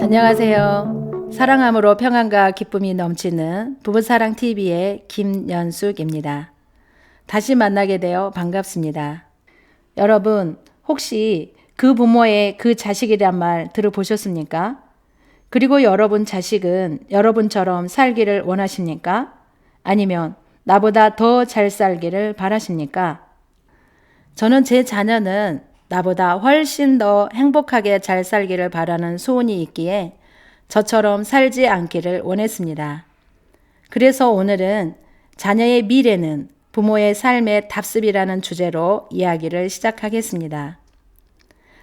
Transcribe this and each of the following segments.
안녕하세요. 사랑함으로 평안과 기쁨이 넘치는 부부사랑TV의 김연숙입니다. 다시 만나게 되어 반갑습니다. 여러분, 혹시 그 부모의 그 자식이란 말 들어보셨습니까? 그리고 여러분 자식은 여러분처럼 살기를 원하십니까? 아니면 나보다 더 잘 살기를 바라십니까? 저는 제 자녀는 나보다 훨씬 더 행복하게 잘 살기를 바라는 소원이 있기에 저처럼 살지 않기를 원했습니다. 그래서 오늘은 자녀의 미래는 부모의 삶의 답습이라는 주제로 이야기를 시작하겠습니다.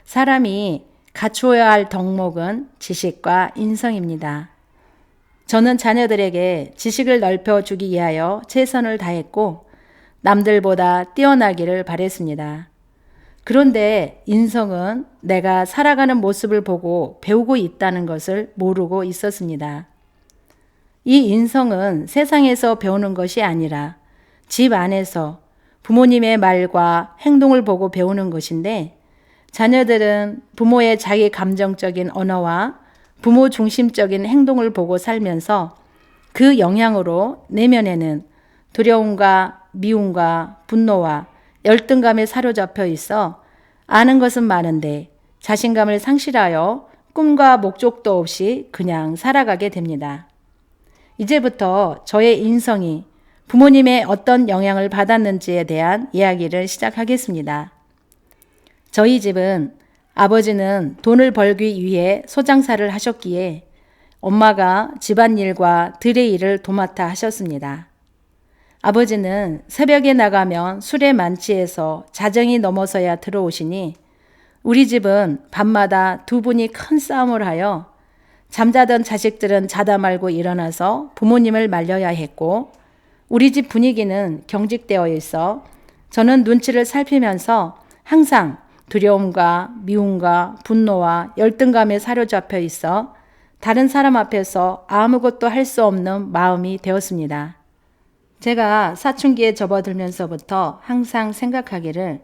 사람이 갖추어야 할 덕목은 지식과 인성입니다. 저는 자녀들에게 지식을 넓혀주기 위하여 최선을 다했고 남들보다 뛰어나기를 바랬습니다. 그런데 인성은 내가 살아가는 모습을 보고 배우고 있다는 것을 모르고 있었습니다. 이 인성은 세상에서 배우는 것이 아니라 집 안에서 부모님의 말과 행동을 보고 배우는 것인데 자녀들은 부모의 자기 감정적인 언어와 부모 중심적인 행동을 보고 살면서 그 영향으로 내면에는 두려움과 미움과 분노와 열등감에 사로잡혀 있어 아는 것은 많은데 자신감을 상실하여 꿈과 목적도 없이 그냥 살아가게 됩니다. 이제부터 저의 인성이 부모님의 어떤 영향을 받았는지에 대한 이야기를 시작하겠습니다. 저희 집은 아버지는 돈을 벌기 위해 소장사를 하셨기에 엄마가 집안일과 들의 일을 도맡아 하셨습니다. 아버지는 새벽에 나가면 술에 만취해서 자정이 넘어서야 들어오시니 우리 집은 밤마다 두 분이 큰 싸움을 하여 잠자던 자식들은 자다 말고 일어나서 부모님을 말려야 했고 우리 집 분위기는 경직되어 있어 저는 눈치를 살피면서 항상 두려움과 미움과 분노와 열등감에 사로잡혀 있어 다른 사람 앞에서 아무것도 할 수 없는 마음이 되었습니다. 제가 사춘기에 접어들면서부터 항상 생각하기를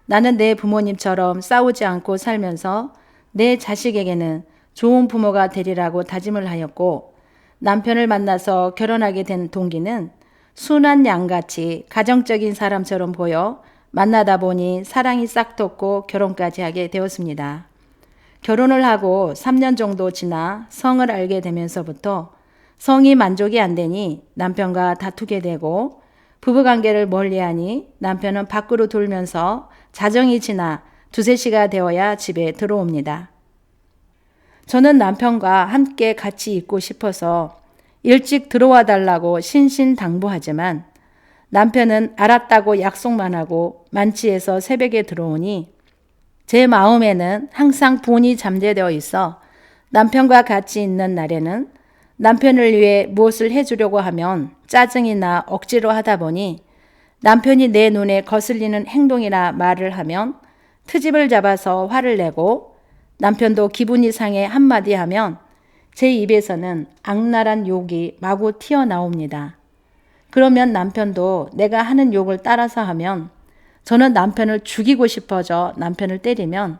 나는 내 부모님처럼 싸우지 않고 살면서 내 자식에게는 좋은 부모가 되리라고 다짐을 하였고 남편을 만나서 결혼하게 된 동기는 순한 양같이 가정적인 사람처럼 보여 만나다 보니 사랑이 싹 돋고 결혼까지 하게 되었습니다. 결혼을 하고 3년 정도 지나 성을 알게 되면서부터 성이 만족이 안 되니 남편과 다투게 되고 부부관계를 멀리하니 남편은 밖으로 돌면서 자정이 지나 2~3시가 되어야 집에 들어옵니다. 저는 남편과 함께 같이 있고 싶어서 일찍 들어와 달라고 신신당부하지만 남편은 알았다고 약속만 하고 만취해서 새벽에 들어오니 제 마음에는 항상 분이 잠재되어 있어 남편과 같이 있는 날에는 남편을 위해 무엇을 해주려고 하면 짜증이 나 억지로 하다 보니 남편이 내 눈에 거슬리는 행동이나 말을 하면 트집을 잡아서 화를 내고 남편도 기분이 상해 한마디 하면 제 입에서는 악랄한 욕이 마구 튀어나옵니다. 그러면 남편도 내가 하는 욕을 따라서 하면 저는 남편을 죽이고 싶어져 남편을 때리면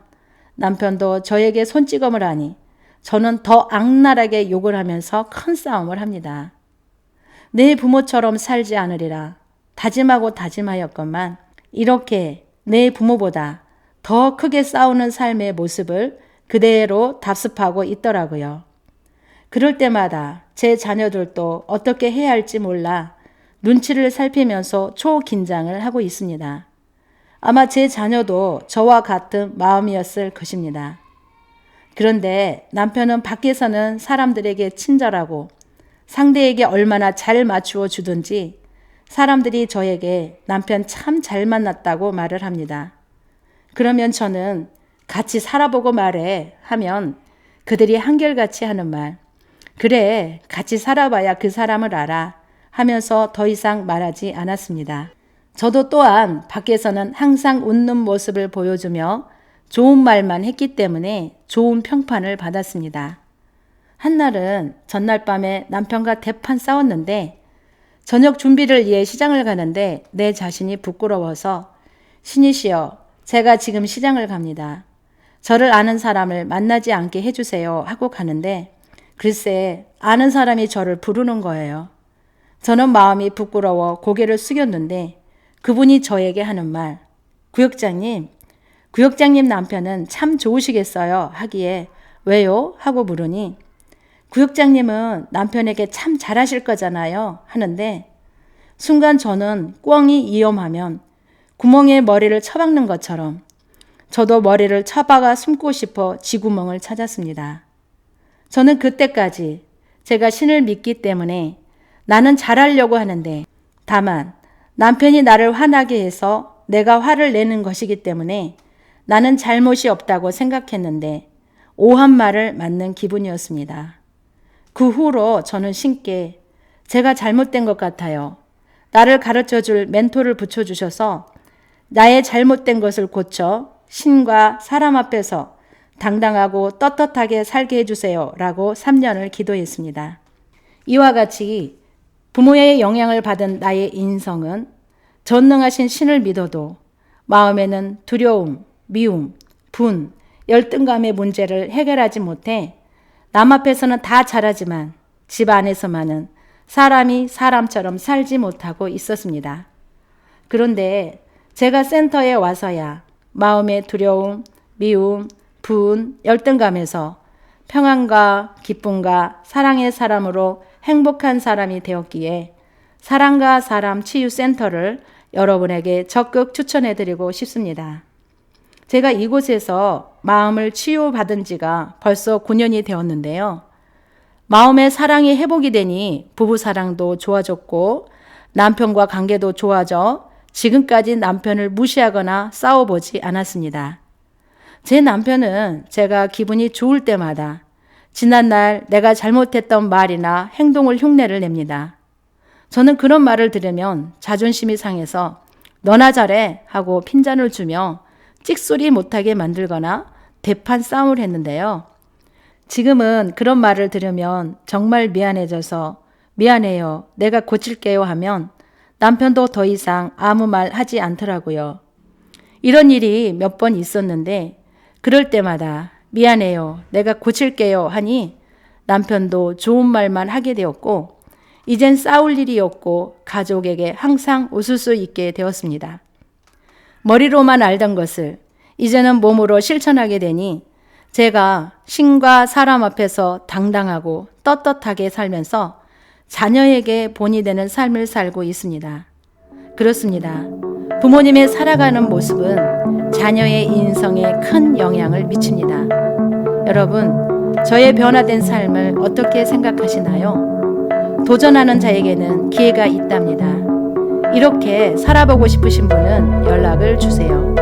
남편도 저에게 손찌검을 하니 저는 더 악랄하게 욕을 하면서 큰 싸움을 합니다. 내 부모처럼 살지 않으리라 다짐하고 다짐하였건만 이렇게 내 부모보다 더 크게 싸우는 삶의 모습을 그대로 답습하고 있더라고요. 그럴 때마다 제 자녀들도 어떻게 해야 할지 몰라 눈치를 살피면서 초긴장을 하고 있습니다. 아마 제 자녀도 저와 같은 마음이었을 것입니다. 그런데 남편은 밖에서는 사람들에게 친절하고 상대에게 얼마나 잘 맞추어 주든지 사람들이 저에게 남편 참 잘 만났다고 말을 합니다. 그러면 저는 같이 살아보고 말해 하면 그들이 한결같이 하는 말, 그래 같이 살아봐야 그 사람을 알아 하면서 더 이상 말하지 않았습니다. 저도 또한 밖에서는 항상 웃는 모습을 보여주며 좋은 말만 했기 때문에 좋은 평판을 받았습니다. 한날은 전날 밤에 남편과 대판 싸웠는데 저녁 준비를 위해 시장을 가는데 내 자신이 부끄러워서 신이시여 제가 지금 시장을 갑니다. 저를 아는 사람을 만나지 않게 해주세요 하고 가는데 글쎄 아는 사람이 저를 부르는 거예요. 저는 마음이 부끄러워 고개를 숙였는데 그분이 저에게 하는 말, 구역장님 남편은 참 좋으시겠어요 하기에 왜요? 하고 물으니 구역장님은 남편에게 참 잘하실 거잖아요 하는데 순간 저는 꿩이 위험하면 구멍에 머리를 쳐박는 것처럼 저도 머리를 쳐박아 숨고 싶어 쥐구멍을 찾았습니다. 저는 그때까지 제가 신을 믿기 때문에 나는 잘하려고 하는데 다만 남편이 나를 화나게 해서 내가 화를 내는 것이기 때문에 나는 잘못이 없다고 생각했는데 오한 말을 맞는 기분이었습니다. 그 후로 저는 신께 제가 잘못된 것 같아요. 나를 가르쳐줄 멘토를 붙여주셔서 나의 잘못된 것을 고쳐 신과 사람 앞에서 당당하고 떳떳하게 살게 해주세요 라고 3년을 기도했습니다. 이와 같이 부모의 영향을 받은 나의 인성은 전능하신 신을 믿어도 마음에는 두려움, 미움, 분, 열등감의 문제를 해결하지 못해 남 앞에서는 다 잘하지만 집 안에서만은 사람이 사람처럼 살지 못하고 있었습니다. 그런데 제가 센터에 와서야 마음의 두려움, 미움, 분, 열등감에서 평안과 기쁨과 사랑의 사람으로 행복한 사람이 되었기에 사랑과 사람 치유센터를 여러분에게 적극 추천해드리고 싶습니다. 제가 이곳에서 마음을 치유받은 지가 벌써 9년이 되었는데요. 마음의 사랑이 회복이 되니 부부사랑도 좋아졌고 남편과 관계도 좋아져 지금까지 남편을 무시하거나 싸워보지 않았습니다. 제 남편은 제가 기분이 좋을 때마다 지난날 내가 잘못했던 말이나 행동을 흉내를 냅니다. 저는 그런 말을 들으면 자존심이 상해서 너나 잘해 하고 핀잔을 주며 찍소리 못하게 만들거나 대판 싸움을 했는데요. 지금은 그런 말을 들으면 정말 미안해져서 미안해요, 내가 고칠게요 하면 남편도 더 이상 아무 말 하지 않더라고요. 이런 일이 몇 번 있었는데 그럴 때마다 미안해요, 내가 고칠게요 하니 남편도 좋은 말만 하게 되었고 이젠 싸울 일이 없고 가족에게 항상 웃을 수 있게 되었습니다. 머리로만 알던 것을 이제는 몸으로 실천하게 되니 제가 신과 사람 앞에서 당당하고 떳떳하게 살면서 자녀에게 본이 되는 삶을 살고 있습니다. 그렇습니다. 부모님의 살아가는 모습은 자녀의 인성에 큰 영향을 미칩니다. 여러분, 저의 변화된 삶을 어떻게 생각하시나요? 도전하는 자에게는 기회가 있답니다. 이렇게 살아보고 싶으신 분은 연락을 주세요.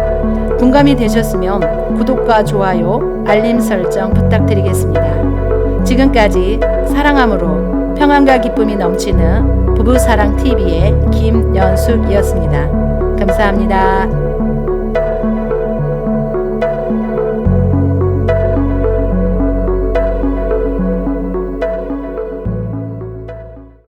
공감이 되셨으면 구독과 좋아요, 알림 설정 부탁드리겠습니다. 지금까지 사랑함으로 평안과 기쁨이 넘치는 부부사랑TV의 김연숙이었습니다. 감사합니다.